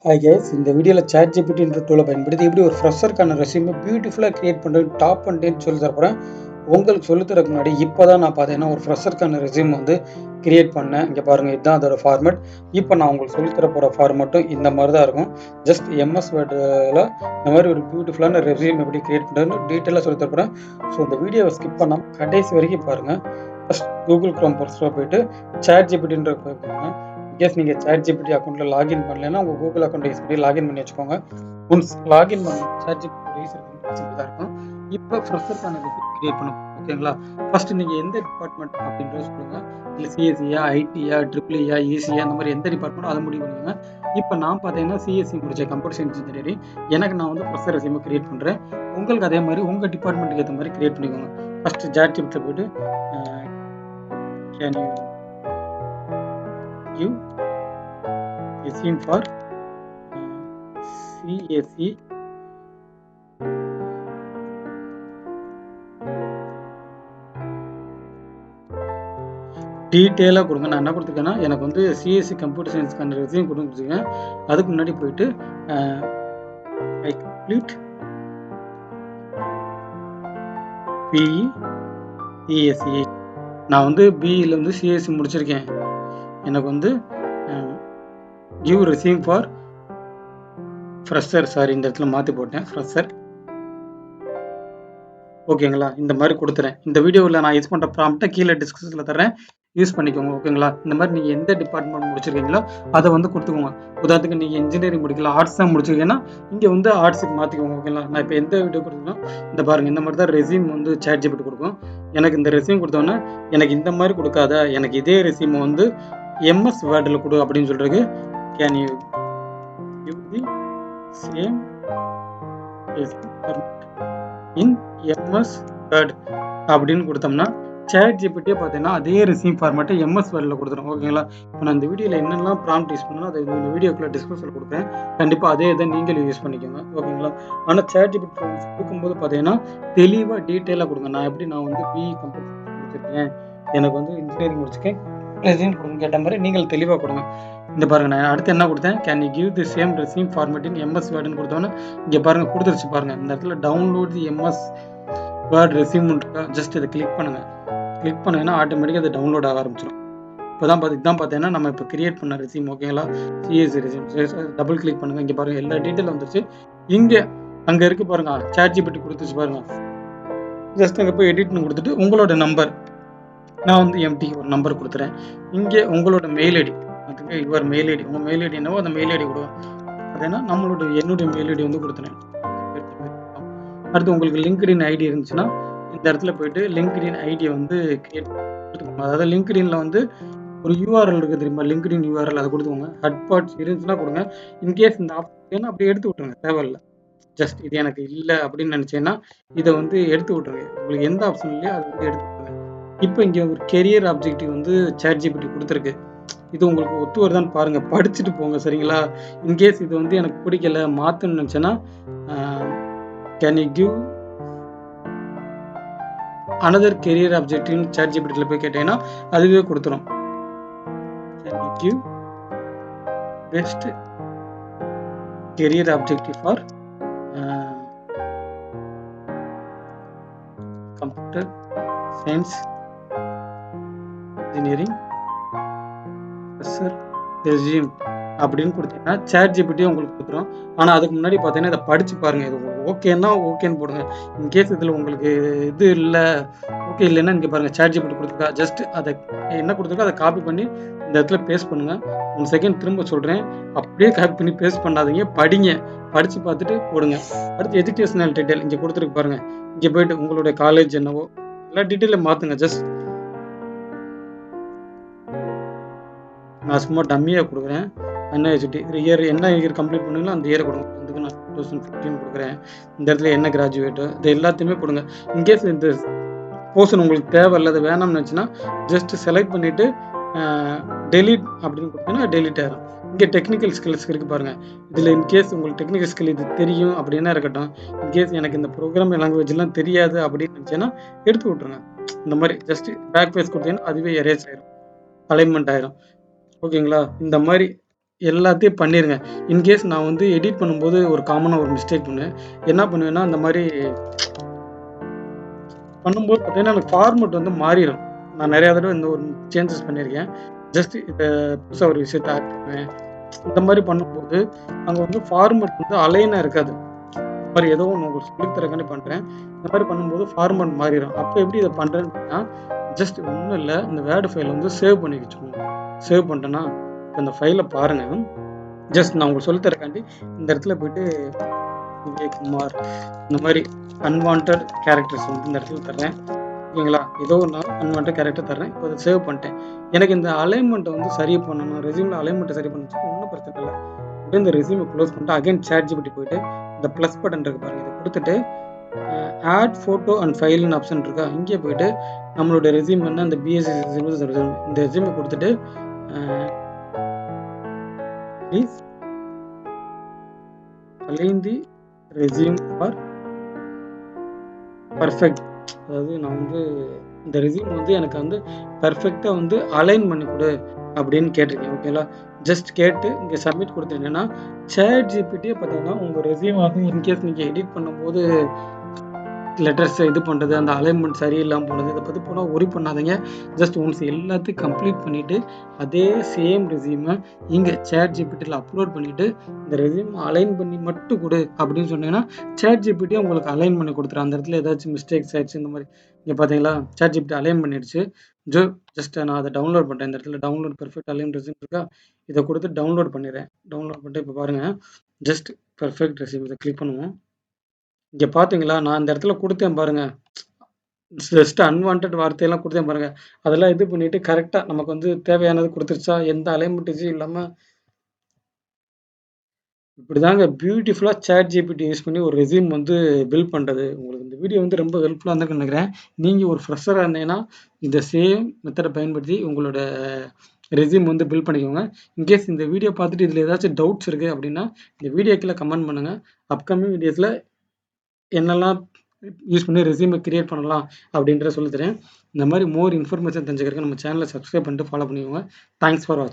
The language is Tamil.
ஹாய் கைஸ், இந்த வீடியோவில் ChatGPTன்ற டூலை பயன்படுத்தி எப்படி ஒரு ஃப்ரெஷருக்கான ரெஸ்யூமை பியூட்டிஃபுல்லாக கிரியேட் பண்ணுறது டாப் அண்ட் டேன்னு சொல்லி தரப்போகிறேன். உங்களுக்கு சொல்லித்தரக்கு முன்னாடி இப்போ தான் நான் பார்த்தீங்கன்னா ஒரு ஃப்ரெஷருக்கான ரெஸ்யூம் வந்து கிரியேட் பண்ணேன். இங்கே பாருங்கள், இதுதான் அதோட ஃபார்மேட். இப்போ நான் உங்களுக்கு சொல்லித்தர போகிற ஃபார்மேட்டும் இந்த மாதிரி தான் இருக்கும். ஜஸ்ட் எம்எஸ் வேர்டில் இந்த மாதிரி ஒரு பியூட்டிஃபுல்லான ரெஸ்யூம் எப்படி கிரியேட் பண்ணுறதுன்னு டீட்டெயிலாக சொல்லி தரப்போகிறேன். ஸோ இந்த வீடியோவை ஸ்கிப் பண்ணாமல் கடைசி வரைக்கும் பாருங்கள். ஃபஸ்ட் கூகுள் க்ரோம் பர்ஸில் போயிட்டு ChatGPTன்ற போயிருக்காங்க. இன்கேஸ் நீங்கள் ChatGPT அக்கௌண்ட்டில் லாகின் பண்ணலைன்னா உங்கள் கூகுள் அக்கௌண்ட் யூஸ் பண்ணி லாகின் பண்ணி வச்சுக்கோங்க. ஒன்ஸ் லாகின் பண்ணி ChatGPT யூஸ் தான் இருக்கும். இப்போ ஃப்ரெஷருக்கான ரெஸ்யூம் கிரியேட் பண்ண ஓகேங்களா. ஃபர்ஸ்ட் நீங்கள் எந்த டிபார்ட்மெண்ட் அப்படின்றத சொல்லுங்கள். இல்லை சிஎஸ்சியா, ஐடியா, ட்ரிபிள்இயா, ஈசியா, அந்த மாதிரி எந்த டிபார்ட்மெண்ட்டோ அதை முடிவு பண்ணுங்க. இப்போ நான் பார்த்தீங்கன்னா சிஎஸ்சி முடித்தேன், கம்ப்யூட்டர் சயின்ஸ் இன்ஜினியரிங். எனக்கு நான் வந்து ஃப்ரெஷர் ரெஸ்யூமை கிரியேட் பண்ணுறேன். உங்களுக்கு அதே மாதிரி உங்கள் டிபார்ட்மெண்ட்டுக்கு ஏற்ற மாதிரி கிரியேட் பண்ணிக்கோங்க. ஃபஸ்ட்டு ChatGPT போய்ட்டு can you resume for CSE டீட்டெயிலாக கொடுங்க. நான் என்ன கொடுத்துருக்கேன்னா, எனக்கு வந்து சிஎஸ்சி கம்ப்யூட்டர் சயின்ஸ்க்கான ரெஸ்யூம் கொடுத்துருக்கேன். அதுக்கு முன்னாடி போயிட்டு ஐ கம்ப்ளீட் பிஇ சிஎஸ்சி. நான் வந்து பிஇயில் வந்து சிஎஸ்சி முடிச்சிருக்கேன். எனக்கு வந்து give resume for fresher, sorry இந்த இடத்துல மாற்றி போட்டேன், ஃப்ரெஷர். ஓகேங்களா, இந்த மாதிரி கொடுத்துறேன். இந்த வீடியோவில் நான் யூஸ் பண்ணுற ப்ராம்ப்டை கீழே டிஸ்கிரிப்ஷனில் தரேன், யூஸ் பண்ணிக்கோங்க. ஓகேங்களா, இந்த மாதிரி நீங்கள் எந்த டிபார்ட்மெண்ட் முடிச்சிருக்கீங்களோ அதை வந்து கொடுத்துக்கோங்க. உதாரணத்துக்கு நீங்கள் இன்ஜினியரிங் முடிக்கல, ஆர்ட்ஸ் தான் முடிச்சிருக்கீங்கன்னா இங்கே வந்து ஆர்ட்ஸுக்கு மாற்றிக்கோங்க. ஓகேங்களா, நான் இப்போ எந்த வீடியோ கொடுத்துருக்கோம் இந்த பாருங்கள், இந்த மாதிரி தான் ரெஸ்யூம் வந்து ChatGPT கொடுக்கும். எனக்கு இந்த ரெஸ்யூம் கொடுத்தோன்னே எனக்கு இந்த மாதிரி கொடுக்காத, எனக்கு இதே ரெஸ்யூம் வந்து எம்எஸ் வேர்டில் கொடு அப்படின்னு சொல்கிறதுக்கு can you give the same in MS word அப்படின்னு கொடுத்தோம்னா ChatGPT பார்த்தீங்கன்னா அதே ரெஸ்யூம் ஃபார்மேட்டை எம்எஸ் வேர்டில் கொடுத்துரும். ஓகேங்களா, இப்போ நான் இந்த வீடியோவில் என்னெல்லாம் ப்ராம்ப்ட் யூஸ் பண்ணணும் அதை இந்த வீடியோக்குள்ள டிஸ்கிரிப்ஷனில் கொடுப்பேன். கண்டிப்பாக அதே இதை நீங்களும் யூஸ் பண்ணிக்கோங்க. ஓகேங்களா, ஆனால் ChatGPT கொடுக்கும்போது பார்த்தீங்கன்னா தெளிவாக டீட்டெயிலாக கொடுங்க. நான் வந்து பிஇ கம்ப்யூட்டர் முடிச்சிருக்கேன், எனக்கு வந்து இன்ஜினியரிங் முடிச்சிருக்கேன், ரெஸ்யூம் கொடுங்க கேட்ட மாதிரி நீங்கள் தெளிவாக கொடுங்க. இந்த பாருங்க, நான் அடுத்து என்ன கொடுத்தேன், can you give the same resume format in MS வேர்டுன்னு கொடுத்தோன்னே இங்கே பாருங்க கொடுத்துருச்சு. பாருங்க, இந்த இடத்துல download the MS Word resume இருக்கா, ஜஸ்ட் இதை கிளிக் பண்ணுங்க. கிளிக் பண்ணீங்கன்னா ஆட்டோமேட்டிக்காக அது டவுன்லோட் ஆக ஆரம்பிச்சிடும். இப்போதான் பார்த்தீங்கன்னா நம்ம இப்போ கிரியேட் பண்ண ரெஸ்யூம். ஓகேங்களா, சிஎஸ்சி ரெஸ்யூம் டபுள் கிளிக் பண்ணுங்க. இங்கே பாருங்க எல்லா டீட்டெயில் வந்துருச்சு. இங்கே அங்கே இருக்கு பாருங்க, ChatGPT கொடுத்துச்சு பாருங்க. ஜஸ்ட் அங்கே போய் எடிட்னு கொடுத்துட்டு உங்களோட நம்பர், நான் வந்து எம்டி ஒரு நம்பர் கொடுத்துறேன். இங்கே உங்களோட மெயில் ஐடி, அதுக்கு யுவர் மெயில் ஐடி, உங்கள் மெயில் ஐடி என்னவோ அந்த மெயில் ஐடி கொடுவோம். அதேனா என்னுடைய மெயில் ஐடி வந்து கொடுத்துறேன். அடுத்து உங்களுக்கு லிங்க்டின் ஐடி இருந்துச்சுன்னா இந்த இடத்துல போயிட்டு லிங்க்டின் ஐடியை வந்து கிரியேட் கொடுத்துக்கோங்க. அதாவது லிங்க்டின்ல வந்து ஒரு யூஆர்எல் இருக்குது தெரியுமா, லிங்க்டின் யூஆர்எல், அதை கொடுத்துக்கோங்க. ஹட்பாட்ஸ் இருந்துச்சுன்னா கொடுங்க. இன்கேஸ் இந்த ஆப்ஷன் அப்படியே எடுத்து விட்டுருங்க, தேவையில்லை. ஜஸ்ட் இது எனக்கு இல்லை அப்படின்னு நினச்சேன்னா இதை வந்து எடுத்து விட்டுருங்க. உங்களுக்கு எந்த ஆப்ஷன் இல்லையோ அதை வந்து எடுத்து விட்டுருங்க. இப்போ இங்கே ஒரு கெரியர் ஆப்ஜெக்டிவ் வந்து ChatGPT கொடுத்துருக்கு. இது உங்களுக்கு ஒத்து வருதான்னு பாருங்கள், படிச்சுட்டு போங்க. சரிங்களா, இன்கேஸ் இது வந்து எனக்கு பிடிக்கல மாற்றணும்னு நினச்சேன்னா can you give another career objective ChatGPTல போய் கேட்டீங்கன்னா அதுவே கொடுத்துரும். Can you give best career objective for computer science engineering resume அப்படின்னு கொடுத்தீங்கன்னா ChatGPT உங்களுக்கு கொடுத்துரும். ஆனால் அதுக்கு முன்னாடி பார்த்தீங்கன்னா இதை படித்து பாருங்கள். இது உங்களுக்கு ஓகேன்னா ஓகேன்னு போடுங்க. இன்கேஸ் இதில் உங்களுக்கு இது இல்லை, ஓகே இல்லைன்னா இங்கே பாருங்கள் ChatGPT கொடுத்துருக்கா, ஜஸ்ட் அதை என்ன கொடுத்துருக்கோ அதை காப்பி பண்ணி இந்த இடத்துல பேஸ்ட் பண்ணுங்கள். 1 செகண்ட் திரும்ப சொல்கிறேன், அப்படியே காப்பி பண்ணி பேஸ்ட் பண்ணாதீங்க, படிங்க, படித்து பார்த்துட்டு போடுங்க. அடுத்து எஜுகேஷனல் டீட்டெயில் இங்கே கொடுத்துருக்கு பாருங்கள். இங்கே போயிட்டு உங்களுடைய காலேஜ் என்னவோ எல்லா டீட்டெயிலும் மாற்றுங்க. ஜஸ்ட் நான் சும்மா டம்மியாக கொடுக்குறேன். யூனிவர்சிட்டி இயர் என்ன இயர் கம்ப்ளீட் பண்ணுங்களோ அந்த இயரை கொடுங்க. அதுக்கு நான் 2015 கொடுக்குறேன். இந்த இடத்துல என்ன கிராஜுவேட்டோ இது எல்லாத்தையுமே கொடுங்க. இன்கேஸ் இந்த போர்ஷன் உங்களுக்கு தேவையில்லை, அது வேணாம்னு நினச்சின்னா ஜஸ்ட் செலக்ட் பண்ணிவிட்டு டெலிட் அப்படின்னு கொடுத்தீங்கன்னா டெலிட் ஆகிடும். இங்கே டெக்னிக்கல் ஸ்கில்ஸ் இருக்குது பாருங்கள். இதில் இன்கேஸ் உங்களுக்கு டெக்னிக்கல் ஸ்கில் இது தெரியும் அப்படின்னா இருக்கட்டும். இன்கேஸ் எனக்கு இந்த ப்ரோக்ராமிங் லாங்குவேஜ்லாம் தெரியாது அப்படின்னு நினச்சேன்னா எடுத்து விட்ருங்க. இந்த மாதிரி ஜஸ்ட் பேக் பேஸ் கொடுத்தீங்கன்னா அதுவே எரேஸ் ஆயிடும், அலைன்மெண்ட் ஆயிடும். ஓகேங்களா, இந்த மாதிரி எல்லாத்தையும் பண்ணிடுங்க. இன்கேஸ் நான் வந்து எடிட் பண்ணும்போது ஒரு காமனாக ஒரு மிஸ்டேக் பண்ணுவேன். என்ன பண்ணுவேன்னா அந்த மாதிரி பண்ணும்போது பார்த்தீங்கன்னா எனக்கு ஃபார்மெட் வந்து மாறிடும். நான் நிறையா தடவை இந்த ஒரு சேஞ்சஸ் பண்ணியிருக்கேன். ஜஸ்ட் இதை புதுசாக ஒரு விஷயத்தை ஆட் பண்ணுவேன். இந்த மாதிரி பண்ணும்போது அங்கே வந்து ஃபார்மெட் வந்து அலைனாக இருக்காது. இந்த மாதிரி ஏதோ ஒன்று உங்களுக்கு சொல்லித்தரக்காண்டி பண்ணுறேன். இந்த மாதிரி பண்ணும்போது ஃபார்மெட் மாறிடும். அப்போ எப்படி இதை பண்ணுறேன்னு பார்த்தீங்கன்னா ஜஸ்ட் ஒன்றும் இல்லை, இந்த வேர்டு ஃபைலை வந்து சேவ் பண்ணி வச்சுக்கணும். சேவ் பண்ணிட்டேன்னா இப்போ இந்த ஃபைலை பாருங்கள். ஜஸ்ட் நான் உங்களுக்கு சொல்லித்தரக்காண்டி இந்த இடத்துல போயிட்டு விஜயகுமார் இந்த மாதிரி அன்வான்ட் கேரக்டர்ஸ் வந்து இந்த இடத்துல தர்றேன். ஓகேங்களா? ஏதோ ஒன்று அன்வான்ட் கேரக்டர் தர்றேன். இப்போ அதை சேவ் பண்ணிட்டேன். எனக்கு இந்த அலைன்மெண்ட்டை வந்து சரி பண்ணணும், ரெஸ்யூமில் அலைன்மெண்ட்டை சரி பண்ணணும், ஒன்றும் பிரச்சனை இல்லை. அப்படியே இந்த ரெஸ்யூமை க்ளோஸ் பண்ணிட்டு அகைன் ChatGPT போயிட்டு இந்த ப்ளஸ் பட்டன் இருக்கு பாருங்க, இதை கொடுத்துட்டு ஆட் ஃபோட்டோ அண்ட் ஃபைல்னு ஆப்ஷன் இருக்கா, இங்கே போயிட்டு நம்மளுடைய ரெஸ்யூம் என்ன இந்த பிஎஸ்சி இந்த ரெஸ்யூமை கொடுத்துட்டு please align the resume for perfect. அதாவது நான் வந்து இந்த ரெஸ்யூம் வந்து எனக்கு வந்து பர்ஃபெக்டாக வந்து அலைன் பண்ணி கொடு அப்படின்னு கேட்டிருக்கேன். ஓகேங்களா? ஜஸ்ட் கேட்டு இங்கே சப்மிட் கொடுத்தீங்கன்னா ChatGPT பார்த்தீங்கன்னா உங்கள் ரெஸ்யூம் வந்து இன்கேஸ் நீங்கள் எடிட் பண்ணும்போது லெட்டர்ஸை இது பண்ணுறது, அந்த அலைன்மெண்ட் சரியில்லாமல் போனது, இதை பற்றி போனால் ஒரி பண்ணாதீங்க. ஜஸ்ட் ஒன்ஸ் எல்லாத்தையும் கம்ப்ளீட் பண்ணிவிட்டு அதே சேம் ரெஸ்யூமை இங்கே ChatGPTயில் அப்லோட் பண்ணிவிட்டு இந்த ரெஸ்யூம் அலைன் பண்ணி மட்டும் கொடு அப்படின்னு சொன்னீங்கன்னா ChatGPT உங்களுக்கு அலைன் பண்ணி கொடுத்துரும். அந்த இடத்துல ஏதாச்சும் மிஸ்டேக்ஸ் ஆயிடுச்சு இந்த மாதிரி இங்கே பார்த்தீங்களா, ChatGPT அலைன் பண்ணிடுச்சு. ஜஸ்ட் நான் அதை டவுன்லோட் பண்ணுறேன். இந்த இடத்துல டவுன்லோட் பெர்ஃபெக்ட் அலைன் ரெஸ்யூம் இருக்கா, இதை கொடுத்து டவுன்லோட் பண்ணிடுறேன். டவுன்லோட் பண்ணிட்டு இப்போ பாருங்கள், ஜஸ்ட் பெர்ஃபெக்ட் ரெஸ்யூம் இதை கிளிக் பண்ணுவோம். இங்கே பார்த்தீங்களா, நான் இந்த இடத்துல கொடுத்தேன் பாருங்க, ஜஸ்ட் அன்வான்ட் வார்த்தையெல்லாம் கொடுத்தேன் பாருங்க, அதெல்லாம் இது பண்ணிட்டு கரெக்டாக நமக்கு வந்து தேவையானது கொடுத்துருச்சா, எந்த அலைன்மெண்ட் இஷ்யூ இல்லாமல். இப்படிதாங்க பியூட்டிஃபுல்லாக ChatGPT யூஸ் பண்ணி ஒரு ரெஸ்யூம் வந்து பில்ட் பண்ணுறது. உங்களுக்கு இந்த வீடியோ வந்து ரொம்ப ஹெல்ப்ஃபுல்லாக இருந்திருக்குன்னு நினைக்கிறேன். நீங்கள் ஒரு ஃப்ரெஷராக இருந்தீங்கன்னா இந்த சேம் மெத்தடை பயன்படுத்தி உங்களோட ரெஸ்யூம் வந்து பில்ட் பண்ணிக்கோங்க. இன்கேஸ் இந்த வீடியோ பார்த்துட்டு இதில் ஏதாச்சும் டவுட்ஸ் இருக்குது அப்படின்னா இந்த வீடியோ கீழே கமெண்ட் பண்ணுங்கள். அப்கமிங் வீடியோஸில் என்னெல்லாம் யூஸ் பண்ணி ரெஸ்யூமை கிரியேட் பண்ணலாம் அப்படின்றத சொல்லித்தரேன். இந்த மாதிரி மோர் இன்ஃபர்மேஷன் தெரிஞ்சுக்கிறதுக்கு நம்ம சேனலை சப்ஸ்கிரைப் பண்ணிட்டு ஃபாலோ பண்ணிக்கோங்க. தேங்க்ஸ் ஃபார் வாட்சிங்.